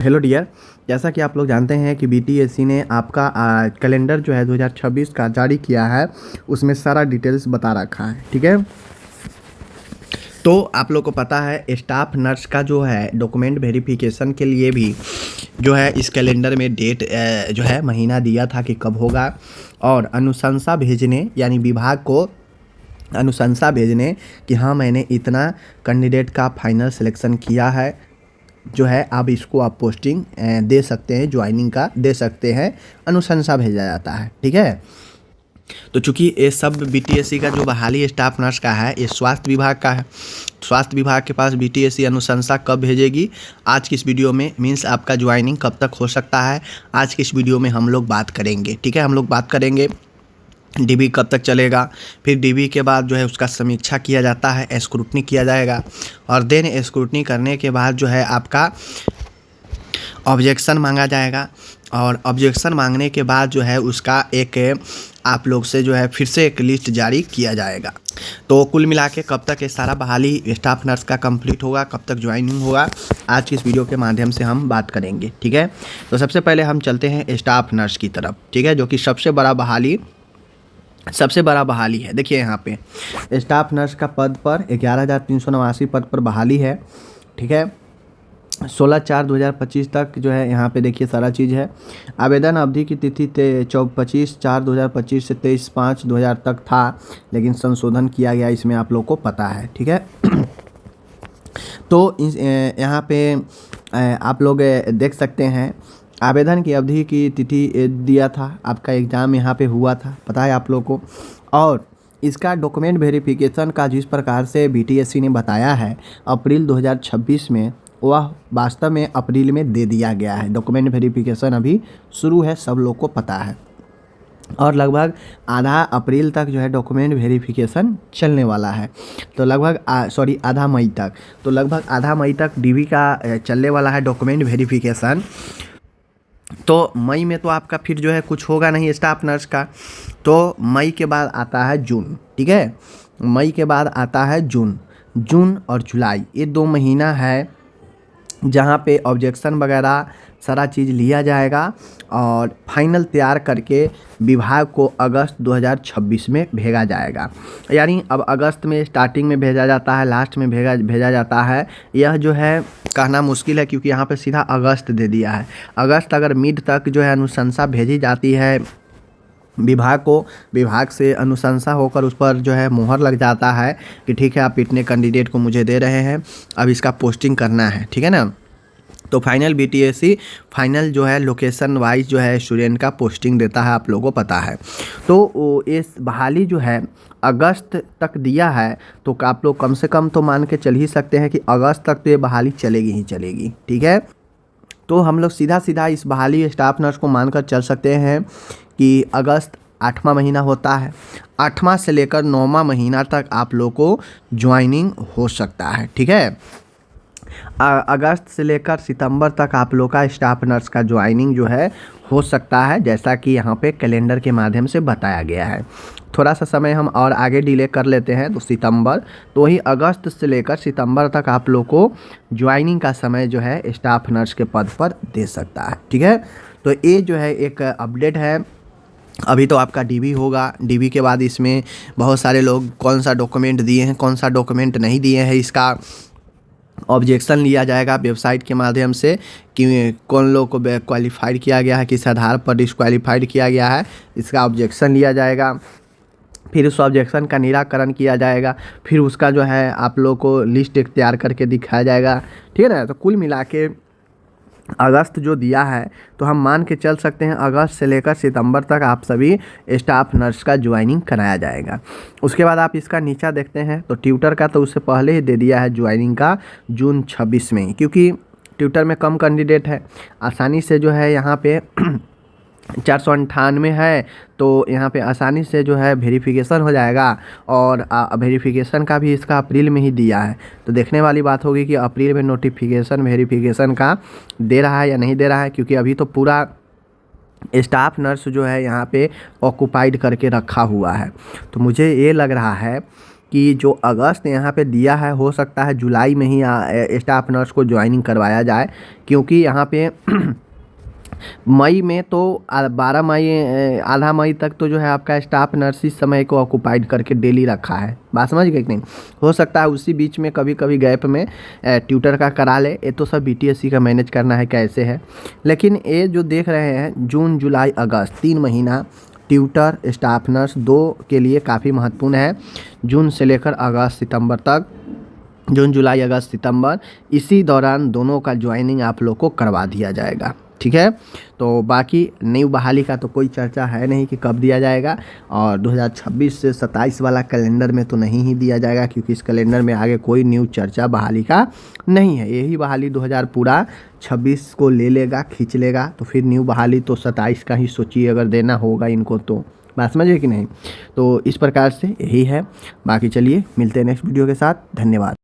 Hello dear, जैसा कि आप लोग जानते हैं कि बीटीएससी ने आपका कैलेंडर जो है 2026 का जारी किया है। उसमें सारा डिटेल्स बता रखा है। ठीक है, तो आप लोग को पता है स्टाफ नर्स का जो है डॉक्यूमेंट वेरिफिकेशन के लिए भी जो है इस कैलेंडर में डेट जो है महीना दिया था कि कब होगा, और अनुशंसा भेजने यानी विभाग को अनुशंसा भेजने कि हाँ मैंने इतना कैंडिडेट का फाइनल सिलेक्शन किया है, जो है अब इसको आप पोस्टिंग दे सकते हैं, ज्वाइनिंग का दे सकते हैं, अनुशंसा भेजा जाता है। ठीक है, तो चूंकि ये सब बीटीएससी का जो बहाली स्टाफ नर्स का है ये स्वास्थ्य विभाग का है। स्वास्थ्य विभाग के पास बीटीएससी अनुशंसा कब भेजेगी, आज की इस वीडियो में मीन्स आपका ज्वाइनिंग कब तक हो सकता है, आज की इस वीडियो में हम लोग बात करेंगे। ठीक है, हम लोग बात करेंगे डीबी कब तक चलेगा, फिर डीबी के बाद जो है उसका समीक्षा किया जाता है, स्क्रूटनी किया जाएगा, और देन स्क्रूटनी करने के बाद जो है आपका ऑब्जेक्शन मांगा जाएगा, और ऑब्जेक्शन मांगने के बाद जो है उसका एक आप लोग से जो है फिर से एक लिस्ट जारी किया जाएगा। तो कुल मिला के कब तक ये सारा बहाली स्टाफ नर्स का कंप्लीट होगा, कब तक ज्वाइनिंग होगा, आज की इस वीडियो के माध्यम से हम बात करेंगे। ठीक है, तो सबसे पहले हम चलते हैं स्टाफ नर्स की तरफ। ठीक है, जो कि सबसे बड़ा बहाली है। देखिए यहाँ पे स्टाफ नर्स का पद पर 11,389 पद पर बहाली है। ठीक है, 16/4/2025 तक जो है यहाँ पे देखिए सारा चीज़ है। आवेदन अवधि की तिथि 25/4/2025 से 23/5/2000 तक था, लेकिन संशोधन किया गया, इसमें आप लोग को पता है। ठीक है तो यहाँ पे आप लोग देख सकते हैं आवेदन की अवधि की तिथि दिया था, आपका एग्ज़ाम यहाँ पे हुआ था, पता है आप लोग को। और इसका डॉक्यूमेंट वेरिफिकेशन का जिस प्रकार से बीटीएससी ने बताया है अप्रैल 2026 में, वह वास्तव में अप्रैल में दे दिया गया है। डॉक्यूमेंट वेरिफिकेशन अभी शुरू है, सब लोग को पता है, और लगभग आधा अप्रैल तक जो है डॉक्यूमेंट वेरिफिकेशन चलने वाला है। तो लगभग आधा मई तक, तो लगभग आधा मई तक डीबी का चलने वाला है डॉक्यूमेंट वेरिफिकेशन। तो मई में तो आपका फिर जो है कुछ होगा नहीं स्टाफ नर्स का, तो मई के बाद आता है जून। ठीक है, मई के बाद आता है जून और जुलाई, ये 2 महीना है जहाँ पे ऑब्जेक्शन वगैरह सारा चीज़ लिया जाएगा, और फाइनल तैयार करके विभाग को अगस्त 2026 में भेजा जाएगा। यानी अब अगस्त में स्टार्टिंग में भेजा जाता है, लास्ट में भेजा जाता है, यह जो है कहना मुश्किल है, क्योंकि यहाँ पे सीधा अगस्त दे दिया है। अगस्त अगर मिड तक जो है अनुशंसा भेजी जाती है विभाग को, विभाग से अनुशंसा होकर उस पर जो है मुहर लग जाता है कि ठीक है आप इतने कैंडिडेट को मुझे दे रहे हैं, अब इसका पोस्टिंग करना है। ठीक है ना, तो फाइनल बीटीएससी फाइनल जो है लोकेशन वाइज जो है स्टूडेंट का पोस्टिंग देता है, आप लोगों को पता है। तो इस बहाली जो है अगस्त तक दिया है, तो आप लोग कम से कम तो मान के चल ही सकते हैं कि अगस्त तक तो ये बहाली चलेगी ही चलेगी। ठीक है, तो हम लोग सीधा इस बहाली स्टाफ नर्स को मानकर चल सकते हैं कि अगस्त 8वां महीना होता है, 8वां से लेकर 9वां महीना तक आप लोग को ज्वाइनिंग हो सकता है। ठीक है, अगस्त से लेकर सितंबर तक आप लोग का स्टाफ नर्स का ज्वाइनिंग जो है हो सकता है, जैसा कि यहाँ पे कैलेंडर के माध्यम से बताया गया है। थोड़ा सा समय हम और आगे डिले कर लेते हैं तो सितंबर, तो वही अगस्त से लेकर सितंबर तक आप लोग को ज्वाइनिंग का समय जो है स्टाफ नर्स के पद पर दे सकता है। ठीक है, तो ये जो है एक अपडेट है। अभी तो आपका डीबी होगा, डीबी के बाद इसमें बहुत सारे लोग कौन सा डॉक्यूमेंट दिए हैं, कौन सा डॉक्यूमेंट नहीं दिए हैं, इसका ऑब्जेक्शन लिया जाएगा वेबसाइट के माध्यम से कि कौन लोग को क्वालिफाइड किया गया है, किस आधार पर डिस्क्वालीफाइड किया गया है, इसका ऑब्जेक्शन लिया जाएगा, फिर उस ऑब्जेक्शन का निराकरण किया जाएगा, फिर उसका जो है आप लोग को लिस्ट एक तैयार करके दिखाया जाएगा। ठीक है ना, तो कुल मिला के अगस्त जो दिया है, तो हम मान के चल सकते हैं अगस्त से लेकर सितंबर तक आप सभी स्टाफ नर्स का ज्वाइनिंग कराया जाएगा। उसके बाद आप इसका नीचा देखते हैं तो ट्यूटर का तो उससे पहले ही दे दिया है ज्वाइनिंग का जून 26 में, क्योंकि ट्यूटर में कम कैंडिडेट है, आसानी से जो है यहाँ पे 498 है, तो यहाँ पे आसानी से जो है वेरिफिकेशन हो जाएगा, और वेरिफिकेशन का भी इसका अप्रैल में ही दिया है। तो देखने वाली बात होगी कि अप्रैल में नोटिफिकेशन वेरिफिकेशन का दे रहा है या नहीं दे रहा है, क्योंकि अभी तो पूरा स्टाफ नर्स जो है यहाँ पे ऑक्यूपाइड करके रखा हुआ है। तो मुझे ये लग रहा है कि जो अगस्त यहाँ पे दिया है, हो सकता है जुलाई में ही स्टाफ नर्स को ज्वाइनिंग करवाया जाए, क्योंकि यहाँ पे मई में तो 12 मई आधा मई तक तो जो है आपका स्टाफ नर्स इस समय को ऑक्यूपाइड करके डेली रखा है। बात समझ गए कि नहीं। हो सकता है उसी बीच में कभी कभी गैप में ट्यूटर का करा ले। ये तो सब बीटीएससी का मैनेज करना है कैसे है। लेकिन ये जो देख रहे हैं जून जुलाई अगस्त 3 महीना ट्यूटर स्टाफ नर्स 2 के लिए काफ़ी महत्वपूर्ण है। जून से लेकर अगस्त सितंबर तक, जून जुलाई अगस्त सितंबर, इसी दौरान दोनों का ज्वाइनिंग आप लोग को करवा दिया जाएगा। ठीक है। तो बाकी न्यू बहाली का तो कोई चर्चा है नहीं कि कब दिया जाएगा, और 2026 से 27 वाला कैलेंडर में तो नहीं ही दिया जाएगा, क्योंकि इस कैलेंडर में आगे कोई न्यू चर्चा बहाली का नहीं है। यही बहाली 2000 पूरा 26 को ले लेगा, खींच लेगा, तो फिर न्यू बहाली तो 27 का ही सोचिए अगर देना होगा इनको तो। बात समझिए कि नहीं। तो इस प्रकार से यही है। बाकी चलिए मिलते हैं नेक्स्ट वीडियो के साथ। धन्यवाद।